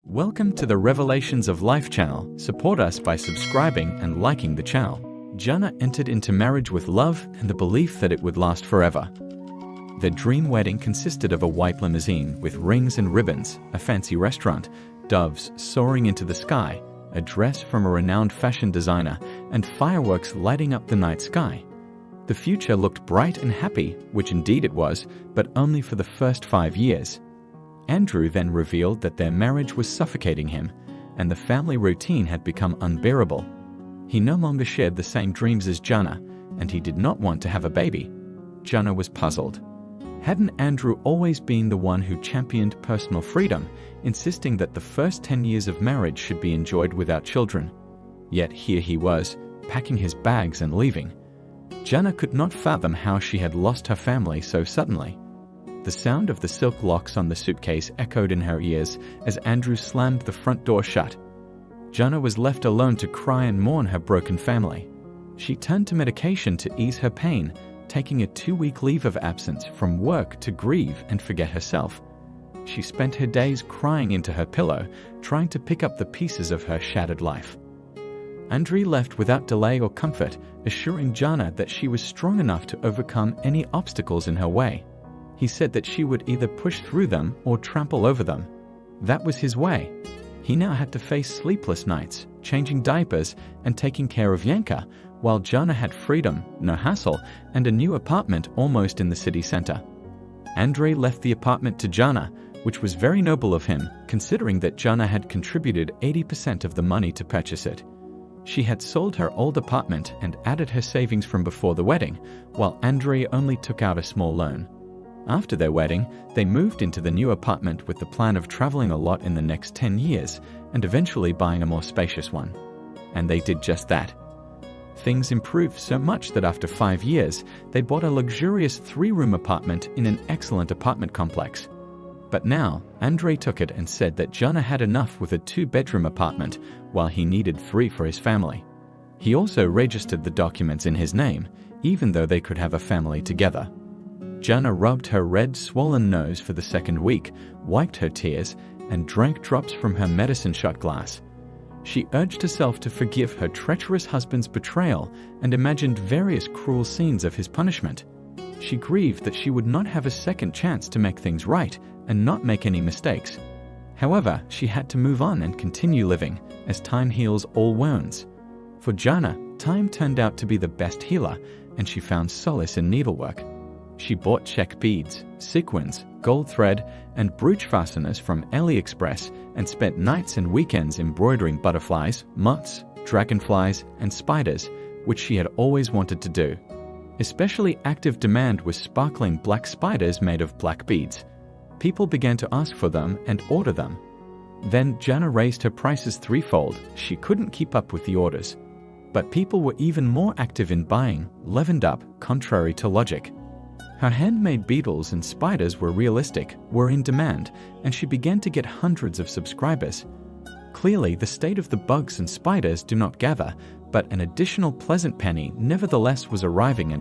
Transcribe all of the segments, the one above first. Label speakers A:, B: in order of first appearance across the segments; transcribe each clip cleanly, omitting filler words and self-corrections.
A: Welcome to the Revelations of Life channel. Support us by subscribing and liking the channel. Jana entered into marriage with love and the belief that it would last forever. Their dream wedding consisted of a white limousine with rings and ribbons, a fancy restaurant, doves soaring into the sky, a dress from a renowned fashion designer, and fireworks lighting up the night sky. The future looked bright and happy, which indeed it was, but only for the first 5 years. Andrew then revealed that their marriage was suffocating him, and the family routine had become unbearable. He no longer shared the same dreams as Jana, and he did not want to have a baby. Jana was puzzled. Hadn't Andrew always been the one who championed personal freedom, insisting that the first 10 years of marriage should be enjoyed without children? Yet here he was, packing his bags and leaving. Jana could not fathom how she had lost her family so suddenly. The sound of the silk locks on the suitcase echoed in her ears as Andrew slammed the front door shut. Jana was left alone to cry and mourn her broken family. She turned to medication to ease her pain, taking a 2-week leave of absence from work to grieve and forget herself. She spent her days crying into her pillow, trying to pick up the pieces of her shattered life. Andrew left without delay or comfort, assuring Jana that she was strong enough to overcome any obstacles in her way. He said that she would either push through them or trample over them. That was his way. He now had to face sleepless nights, changing diapers, and taking care of Yanka, while Jana had freedom, no hassle, and a new apartment almost in the city center. Andrei left the apartment to Jana, which was very noble of him, considering that Jana had contributed 80% of the money to purchase it. She had sold her old apartment and added her savings from before the wedding, while Andrei only took out a small loan. After their wedding, they moved into the new apartment with the plan of traveling a lot in the next 10 years and eventually buying a more spacious one. And they did just that. Things improved so much that after 5 years, they bought a luxurious 3-room apartment in an excellent apartment complex. But now, Andrei took it and said that Jana had enough with a 2-bedroom apartment while he needed 3 for his family. He also registered the documents in his name, even though they could have a family together. Jana rubbed her red, swollen nose for the second week, wiped her tears, and drank drops from her medicine shot glass. She urged herself to forgive her treacherous husband's betrayal and imagined various cruel scenes of his punishment. She grieved that she would not have a second chance to make things right and not make any mistakes. However, she had to move on and continue living, as time heals all wounds. For Jana, time turned out to be the best healer, and she found solace in needlework. She bought check beads, sequins, gold thread, and brooch fasteners from AliExpress and spent nights and weekends embroidering butterflies, moths, dragonflies, and spiders, which she had always wanted to do. Especially active demand was sparkling black spiders made of black beads. People began to ask for them and order them. Then Jana raised her prices threefold. She couldn't keep up with the orders. But people were even more active in buying, leavened up, contrary to logic. Her handmade beetles and spiders were realistic, were in demand, and she began to get hundreds of subscribers. Clearly, the state of the bugs and spiders do not gather, but an additional pleasant penny nevertheless was arriving.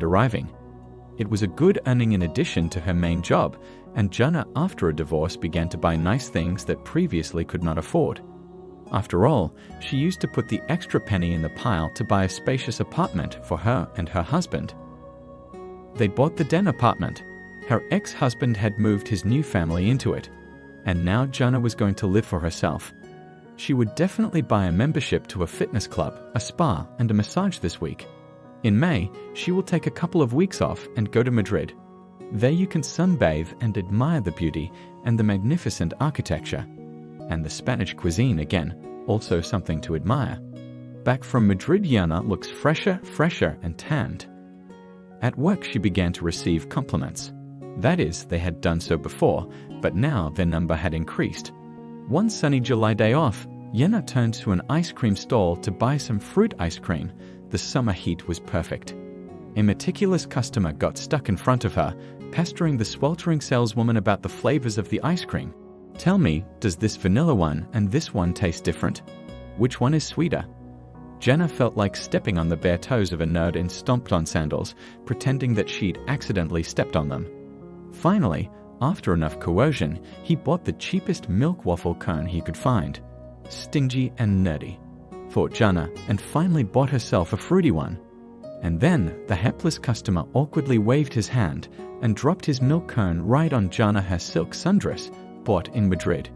A: It was a good earning in addition to her main job, and Jana, after a divorce, began to buy nice things that previously could not afford. After all, she used to put the extra penny in the pile to buy a spacious apartment for her and her husband. They bought the den apartment. Her ex-husband had moved his new family into it, and now Jana was going to live for herself. She would definitely buy a membership to a fitness club, a spa, and a massage this week. In May, she will take a couple of weeks off and go to Madrid. There you can sunbathe and admire the beauty and the magnificent architecture. And the Spanish cuisine again, also something to admire. Back from Madrid, Jana looks fresher, and tanned. At work, she began to receive compliments. That is, they had done so before, but now their number had increased. One sunny July day off, Jana turned to an ice cream stall to buy some fruit ice cream. The summer heat was perfect. A meticulous customer got stuck in front of her, pestering the sweltering saleswoman about the flavors of the ice cream. "Tell me, does this vanilla one and this one taste different? Which one is sweeter?" Jana felt like stepping on the bare toes of a nerd in stomped-on sandals, pretending that she'd accidentally stepped on them. Finally, After enough coercion, he bought the cheapest milk waffle cone he could find. Stingy and nerdy, thought Jana, and finally bought herself a fruity one. And then the hapless customer awkwardly waved his hand and dropped his milk cone right on Jana, her silk sundress, bought in Madrid.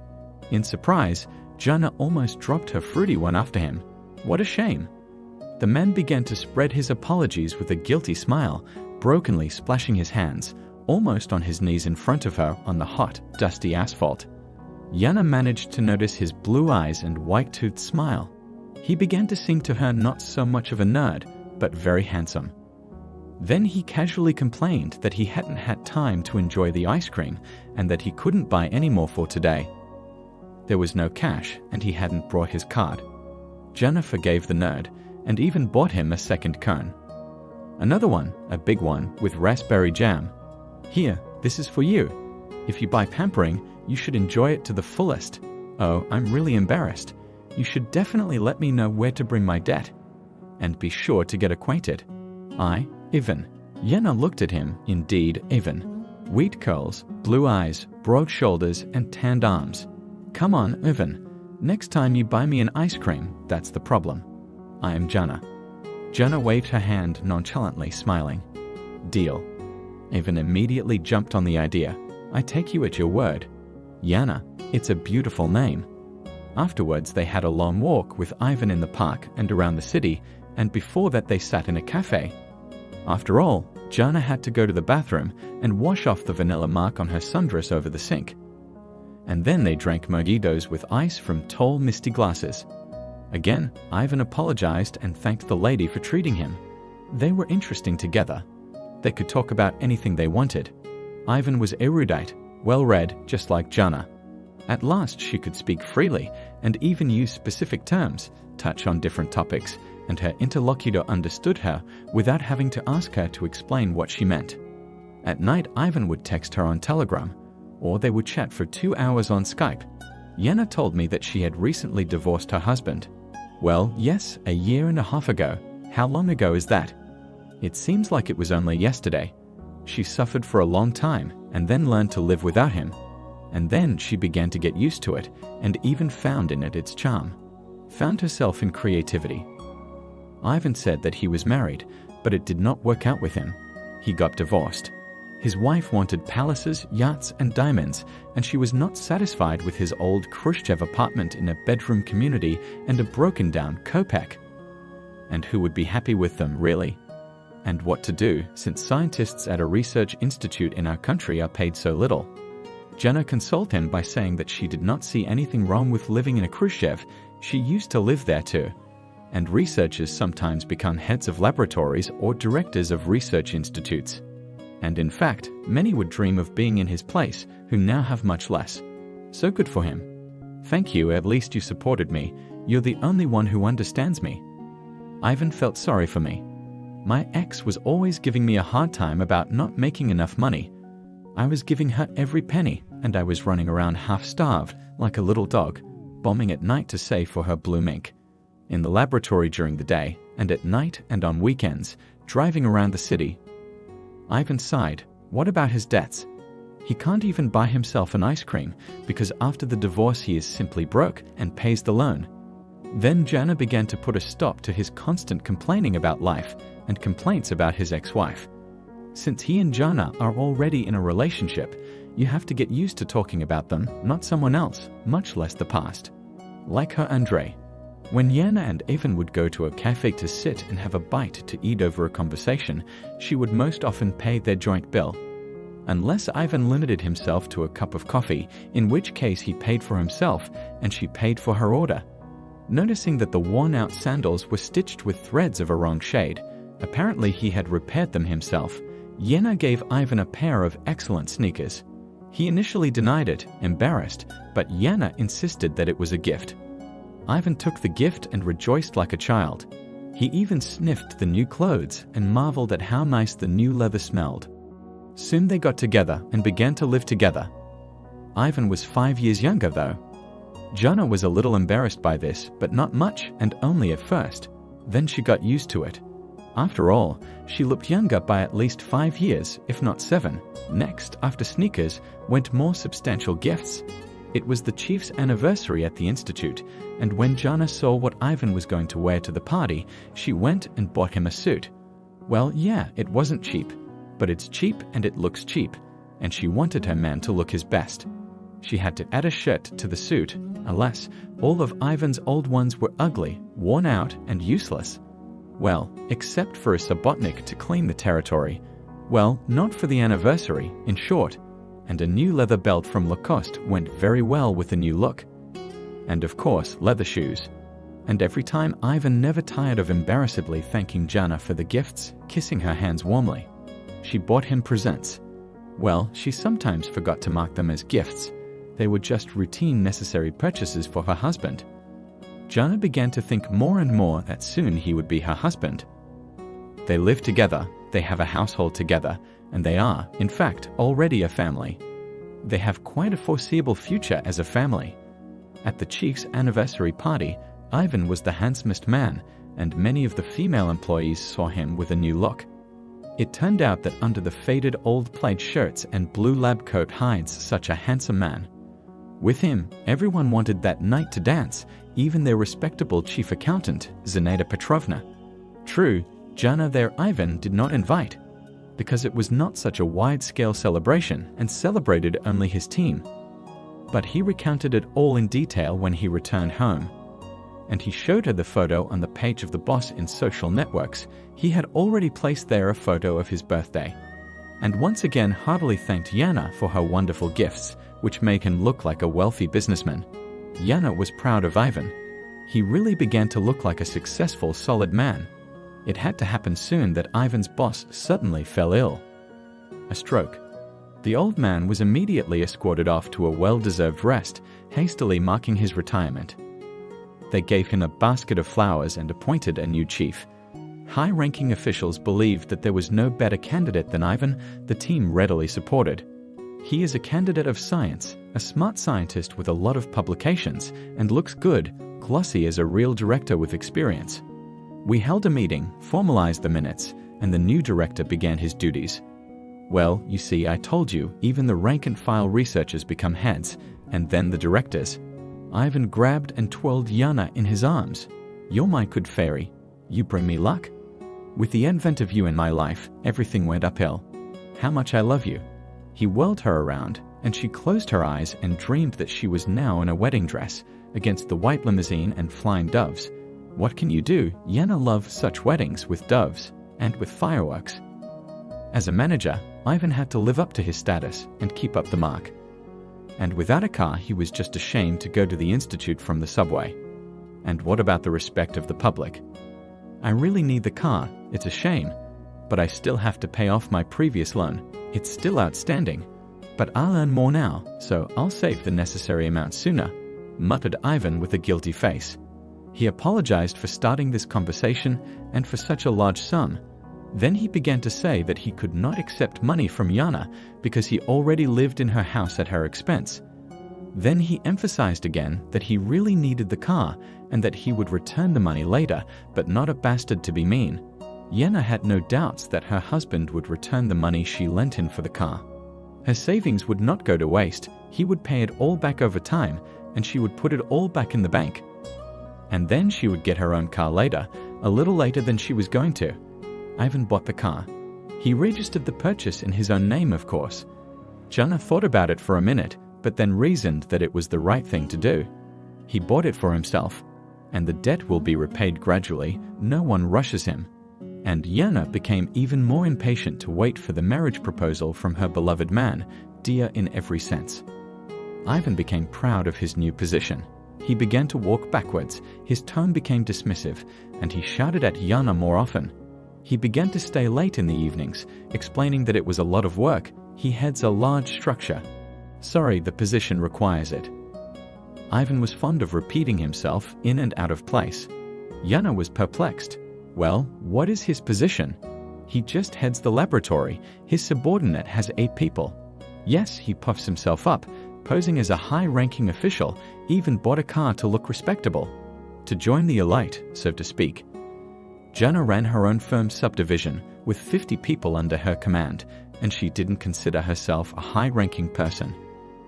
A: In surprise, Jana almost dropped her fruity one after him. What a shame! The man began to spread his apologies with a guilty smile, brokenly splashing his hands, almost on his knees in front of her on the hot, dusty asphalt. Jana managed to notice his blue eyes and white-toothed smile. He began to seem to her not so much of a nerd, but very handsome. Then he casually complained that he hadn't had time to enjoy the ice cream and that he couldn't buy any more for today. There was no cash and he hadn't brought his card. Jana forgave the nerd and even bought him a second cone. Another one, a big one, with raspberry jam. Here, this is for you. If you buy pampering, you should enjoy it to the fullest. Oh, I'm really embarrassed. You should definitely let me know where to bring my debt. And be sure to get acquainted. I, Ivan. Jana looked at him, indeed, Ivan. Wheat curls, blue eyes, broad shoulders, and tanned arms. Come on, Ivan. Next time you buy me an ice cream, that's the problem. I am Jana. Jana waved her hand nonchalantly, smiling. Deal. Ivan immediately jumped on the idea. I take you at your word. Jana, it's a beautiful name. Afterwards, they had a long walk with Ivan in the park and around the city, and before that they sat in a cafe. After all, Jana had to go to the bathroom and wash off the vanilla mark on her sundress over the sink. And then they drank mojitos with ice from tall, misty glasses. Again, Ivan apologized and thanked the lady for treating him. They were interesting together. They could talk about anything they wanted. Ivan was erudite, well-read, just like Jana. At last she could speak freely and even use specific terms, touch on different topics, and her interlocutor understood her without having to ask her to explain what she meant. At night, Ivan would text her on Telegram, or they would chat for 2 hours on Skype. Jana told me that she had recently divorced her husband. Well, yes, a year and a half ago. How long ago is that? It seems like it was only yesterday. She suffered for a long time and then learned to live without him. And then she began to get used to it and even found in it its charm. Found herself in creativity. Ivan said that he was married, but it did not work out with him. He got divorced. His wife wanted palaces, yachts, and diamonds, and she was not satisfied with his old Khrushchev apartment in a bedroom community and a broken-down Kopek. And who would be happy with them, really? And what to do, since scientists at a research institute in our country are paid so little? Jana consoled him by saying that she did not see anything wrong with living in a Khrushchev. She used to live there too. And researchers sometimes become heads of laboratories or directors of research institutes. And in fact, many would dream of being in his place who now have much less. So good for him. Thank you, at least you supported me. You're the only one who understands me. Ivan felt sorry for me. My ex was always giving me a hard time about not making enough money. I was giving her every penny, and I was running around half-starved, like a little dog, bombing at night to save for her blue mink. In the laboratory during the day, and at night and on weekends, driving around the city. Ivan sighed. What about his debts? He can't even buy himself an ice cream, because after the divorce he is simply broke and pays the loan. Then Jana began to put a stop to his constant complaining about life and complaints about his ex-wife. Since he and Jana are already in a relationship, you have to get used to talking about them, not someone else, much less the past. Like her Andrei. When Jana and Ivan would go to a cafe to sit and have a bite to eat over a conversation, she would most often pay their joint bill. Unless Ivan limited himself to a cup of coffee, in which case he paid for himself and she paid for her order. Noticing that the worn-out sandals were stitched with threads of a wrong shade, apparently he had repaired them himself, Jana gave Ivan a pair of excellent sneakers. He initially denied it, embarrassed, but Jana insisted that it was a gift. Ivan took the gift and rejoiced like a child. He even sniffed the new clothes and marveled at how nice the new leather smelled. Soon they got together and began to live together. Ivan was 5 years younger though. Jana was a little embarrassed by this, but not much and only at first. Then she got used to it. After all, she looked younger by at least 5 years, if not 7. Next, after sneakers, went more substantial gifts. It was the chief's anniversary at the institute, and when Jana saw what Ivan was going to wear to the party, she went and bought him a suit. Well, yeah, it wasn't cheap, but it's cheap and it looks cheap, and she wanted her man to look his best. She had to add a shirt to the suit. Alas, all of Ivan's old ones were ugly, worn out, and useless. Well, except for a Subotnik to clean the territory. Well, not for the anniversary, in short. And a new leather belt from Lacoste went very well with the new look. And of course, leather shoes. And every time, Ivan never tired of embarrassedly thanking Jana for the gifts, kissing her hands warmly. She bought him presents. Well, she sometimes forgot to mark them as gifts. They were just routine necessary purchases for her husband. Jana began to think more and more that soon he would be her husband. They live together, they have a household together, and they are, in fact, already a family. They have quite a foreseeable future as a family. At the chief's anniversary party, Ivan was the handsomest man, and many of the female employees saw him with a new look. It turned out that under the faded old plaid shirts and blue lab coat hides such a handsome man. With him, everyone wanted that night to dance, even their respectable chief accountant, Zinaida Petrovna. True, Jana their Ivan did not invite, because it was not such a wide-scale celebration and celebrated only his team. But he recounted it all in detail when he returned home. And he showed her the photo on the page of the boss in social networks. He had already placed there a photo of his birthday. And once again heartily thanked Jana for her wonderful gifts, which made him look like a wealthy businessman. Jana was proud of Ivan. He really began to look like a successful, solid man. It had to happen soon that Ivan's boss suddenly fell ill. A stroke. The old man was immediately escorted off to a well-deserved rest, hastily marking his retirement. They gave him a basket of flowers and appointed a new chief. High-ranking officials believed that there was no better candidate than Ivan. The team readily supported. He is a candidate of science, a smart scientist with a lot of publications, and looks good, glossy as a real director with experience. We held a meeting, formalized the minutes, and the new director began his duties. Well, you see, I told you, even the rank-and-file researchers become heads, and then the directors. Ivan grabbed and twirled Jana in his arms. "You're my good fairy. You bring me luck. With the advent of you in my life, everything went uphill. How much I love you." He whirled her around, and she closed her eyes and dreamed that she was now in a wedding dress, against the white limousine and flying doves. What can you do? Jana loved such weddings with doves, and with fireworks. As a manager, Ivan had to live up to his status and keep up the mark. And without a car, he was just ashamed to go to the institute from the subway. And what about the respect of the public? I really need the car, it's a shame. But I still have to pay off my previous loan. It's still outstanding. But I'll earn more now, so I'll save the necessary amount sooner, muttered Ivan with a guilty face. He apologized for starting this conversation and for such a large sum. Then he began to say that he could not accept money from Jana because he already lived in her house at her expense. Then he emphasized again that he really needed the car and that he would return the money later, but not a bastard to be mean. Jana had no doubts that her husband would return the money she lent him for the car. Her savings would not go to waste. He would pay it all back over time, and she would put it all back in the bank. And then she would get her own car later, a little later than she was going to. Ivan bought the car. He registered the purchase in his own name, of course. Jana thought about it for a minute, but then reasoned that it was the right thing to do. He bought it for himself, and the debt will be repaid gradually. No one rushes him. And Jana became even more impatient to wait for the marriage proposal from her beloved man, dear in every sense. Ivan became proud of his new position. He began to walk backwards, his tone became dismissive, and he shouted at Jana more often. He began to stay late in the evenings, explaining that it was a lot of work. He heads a large structure. Sorry, the position requires it. Ivan was fond of repeating himself in and out of place. Jana was perplexed. Well, what is his position? He just heads the laboratory. His subordinate has 8 people. Yes, he puffs himself up, posing as a high-ranking official, even bought a car to look respectable. To join the elite, so to speak. Jana ran her own firm's subdivision with 50 people under her command, and she didn't consider herself a high-ranking person.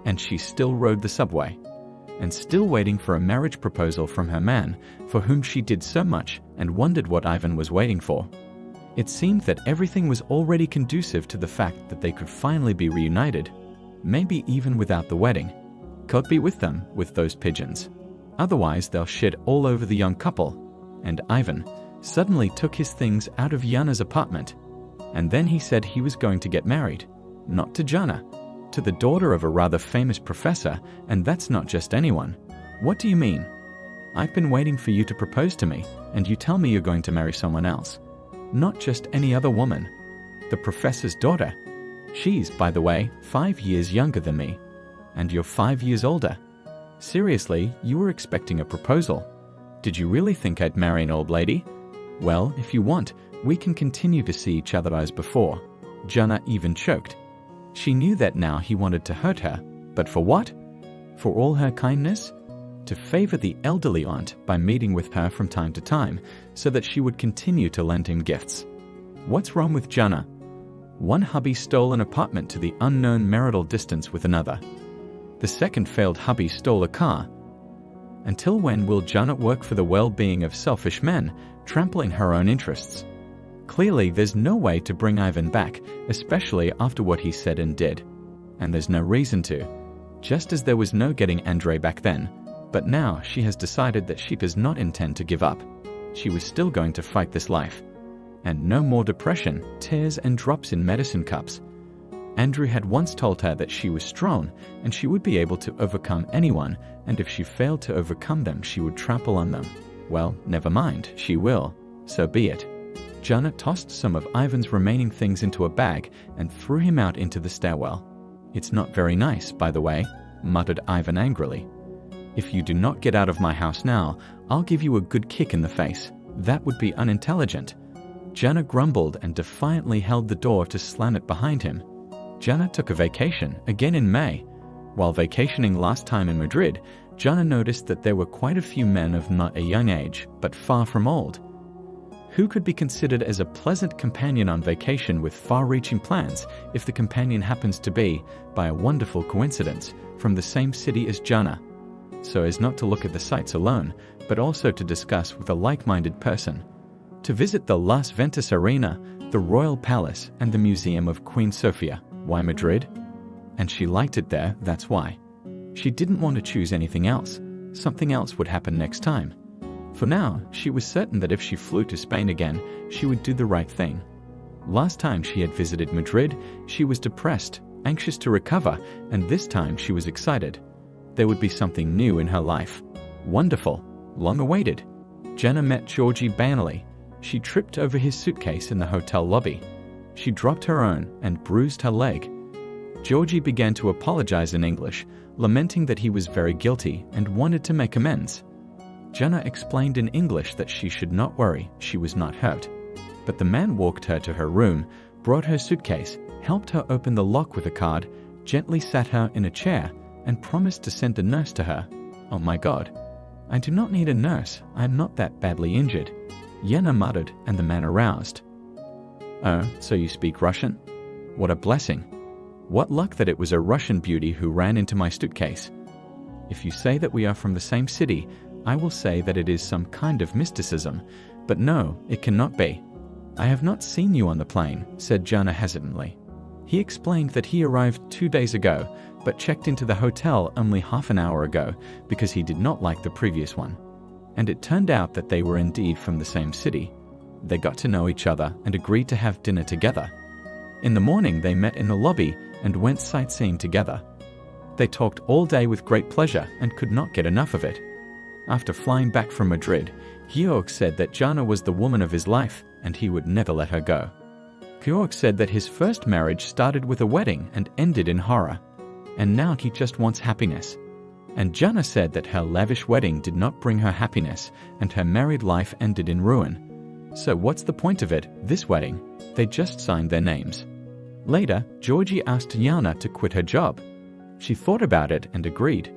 A: And she still rode the subway, and still waiting for a marriage proposal from her man, for whom she did so much, and wondered what Ivan was waiting for. It seemed that everything was already conducive to the fact that they could finally be reunited, maybe even without the wedding. God be with them, with those pigeons. Otherwise they'll shit all over the young couple. And Ivan suddenly took his things out of Jana's apartment, and then he said he was going to get married. Not to Jana, to the daughter of a rather famous professor, and that's not just anyone. What do you mean? I've been waiting for you to propose to me, and you tell me you're going to marry someone else. Not just any other woman. The professor's daughter. She's, by the way, 5 years younger than me. And you're 5 years older. Seriously, you were expecting a proposal. Did you really think I'd marry an old lady? Well, if you want, we can continue to see each other as before. Jana even choked. She knew that now he wanted to hurt her, but for what? For all her kindness? To favor the elderly aunt by meeting with her from time to time, so that she would continue to lend him gifts. What's wrong with Jana? One hubby stole an apartment to the unknown marital distance with another. The second failed hubby stole a car. Until when will Jana work for the well-being of selfish men, trampling her own interests? Clearly, there's no way to bring Ivan back, especially after what he said and did. And there's no reason to. Just as there was no getting Andrei back then. But now she has decided that she does not intend to give up. She was still going to fight this life. And no more depression, tears and drops in medicine cups. Andrew had once told her that she was strong and she would be able to overcome anyone, and if she failed to overcome them, she would trample on them. Well, never mind, she will. So be it. Jana tossed some of Ivan's remaining things into a bag and threw him out into the stairwell. It's not very nice, by the way, muttered Ivan angrily. If you do not get out of my house now, I'll give you a good kick in the face. That would be unintelligent. Jana grumbled and defiantly held the door to slam it behind him. Jana took a vacation, again in May. While vacationing last time in Madrid, Jana noticed that there were quite a few men of not a young age, but far from old. Who could be considered as a pleasant companion on vacation with far-reaching plans if the companion happens to be, by a wonderful coincidence, from the same city as Jana? So as not to look at the sights alone, but also to discuss with a like-minded person. To visit the Las Ventas Arena, the Royal Palace, and the Museum of Queen Sofia. Why Madrid? And she liked it there, that's why. She didn't want to choose anything else. Something else would happen next time. For now, she was certain that if she flew to Spain again, she would do the right thing. Last time she had visited Madrid, she was depressed, anxious to recover, and this time she was excited. There would be something new in her life. Wonderful, long awaited. Jana met Georgi banally. She tripped over his suitcase in the hotel lobby. She dropped her own and bruised her leg. Georgi began to apologize in English, lamenting that he was very guilty and wanted to make amends. Jana explained in English that she should not worry, she was not hurt. But the man walked her to her room, brought her suitcase, helped her open the lock with a card, gently sat her in a chair, and promised to send a nurse to her. Oh my God. I do not need a nurse, I am not that badly injured. Jana muttered, and the man aroused. Oh, so you speak Russian? What a blessing. What luck that it was a Russian beauty who ran into my suitcase. If you say that we are from the same city, I will say that it is some kind of mysticism, but no, it cannot be. I have not seen you on the plane, said Jana hesitantly. He explained that he arrived 2 days ago, but checked into the hotel only half an hour ago because he did not like the previous one. And it turned out that they were indeed from the same city. They got to know each other and agreed to have dinner together. In the morning they met in the lobby and went sightseeing together. They talked all day with great pleasure and could not get enough of it. After flying back from Madrid, Georg said that Jana was the woman of his life and he would never let her go. Georg said that his first marriage started with a wedding and ended in horror, and now he just wants happiness. And Jana said that her lavish wedding did not bring her happiness and her married life ended in ruin. So what's the point of it, this wedding? They just signed their names. Later, Georgie asked Jana to quit her job. She thought about it and agreed.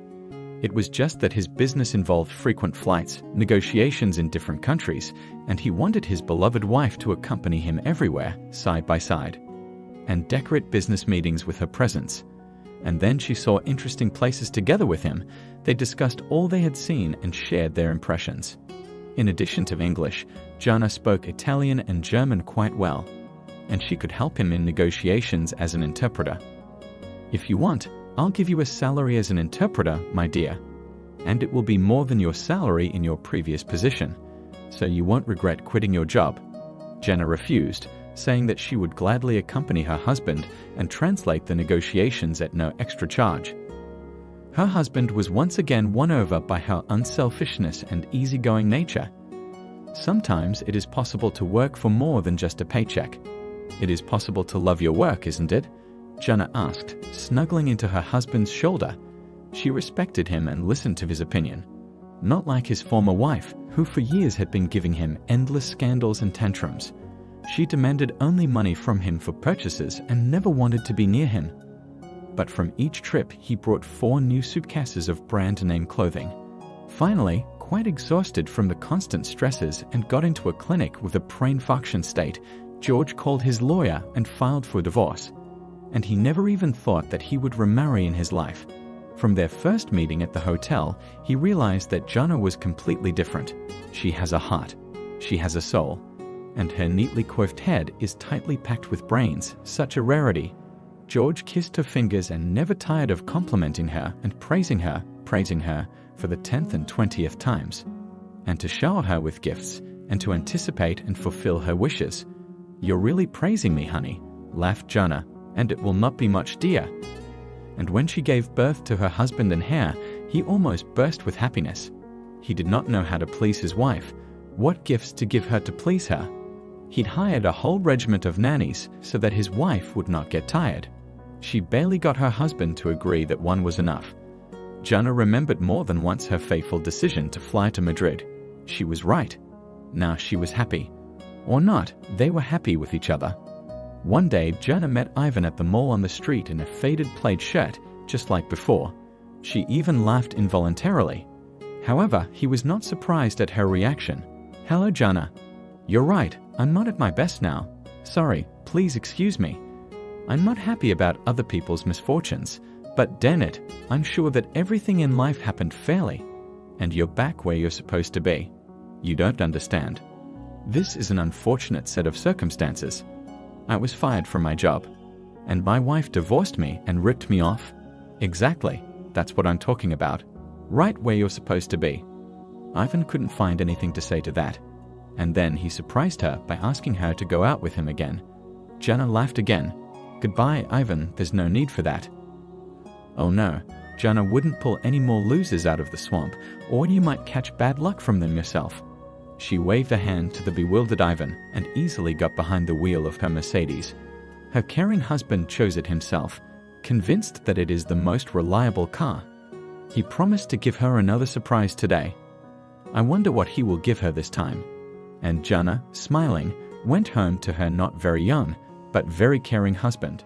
A: It was just that his business involved frequent flights, negotiations in different countries, and he wanted his beloved wife to accompany him everywhere, side by side, and decorate business meetings with her presence. And then she saw interesting places together with him. They discussed all they had seen and shared their impressions. In addition to English, Gianna spoke Italian and German quite well, and she could help him in negotiations as an interpreter. "If you want, I'll give you a salary as an interpreter, my dear, and it will be more than your salary in your previous position, so you won't regret quitting your job." Gianna refused, saying that she would gladly accompany her husband and translate the negotiations at no extra charge. Her husband was once again won over by her unselfishness and easygoing nature. Sometimes it is possible to work for more than just a paycheck. It is possible to love your work, isn't it? Gianna asked, snuggling into her husband's shoulder. She respected him and listened to his opinion. Not like his former wife, who for years had been giving him endless scandals and tantrums. She demanded only money from him for purchases and never wanted to be near him. But from each trip, he brought 4 new suitcases of brand-name clothing. Finally, quite exhausted from the constant stresses and got into a clinic with a brain function state, George called his lawyer and filed for divorce. And he never even thought that he would remarry in his life. From their first meeting at the hotel, he realized that Gianna was completely different. She has a heart. She has a soul. And her neatly coiffed head is tightly packed with brains, such a rarity. George kissed her fingers and never tired of complimenting her and praising her for the 10th and 20th times. And to shower her with gifts, and to anticipate and fulfill her wishes. "You're really praising me, honey," laughed Gianna, "and it will not be much, dear." And when she gave birth to her husband and heir, he almost burst with happiness. He did not know how to please his wife, what gifts to give her to please her. He'd hired a whole regiment of nannies so that his wife would not get tired. She barely got her husband to agree that one was enough. Gianna remembered more than once her fateful decision to fly to Madrid. She was right. Now she was happy. Or not, they were happy with each other. One day, Gianna met Ivan at the mall on the street in a faded plaid shirt, just like before. She even laughed involuntarily. However, he was not surprised at her reaction. "Hello, Gianna. You're right, I'm not at my best now. Sorry, please excuse me. I'm not happy about other people's misfortunes, but damn it, I'm sure that everything in life happened fairly. And you're back where you're supposed to be. You don't understand. This is an unfortunate set of circumstances. I was fired from my job, and my wife divorced me and ripped me off. Exactly, that's what I'm talking about. Right where you're supposed to be." Ivan couldn't find anything to say to that. And then he surprised her by asking her to go out with him again. Gianna laughed again. "Goodbye, Ivan, there's no need for that." Oh no, Gianna wouldn't pull any more losers out of the swamp, or you might catch bad luck from them yourself. She waved a hand to the bewildered Ivan and easily got behind the wheel of her Mercedes. Her caring husband chose it himself, convinced that it is the most reliable car. He promised to give her another surprise today. I wonder what he will give her this time. And Gianna, smiling, went home to her not very young, but very caring husband.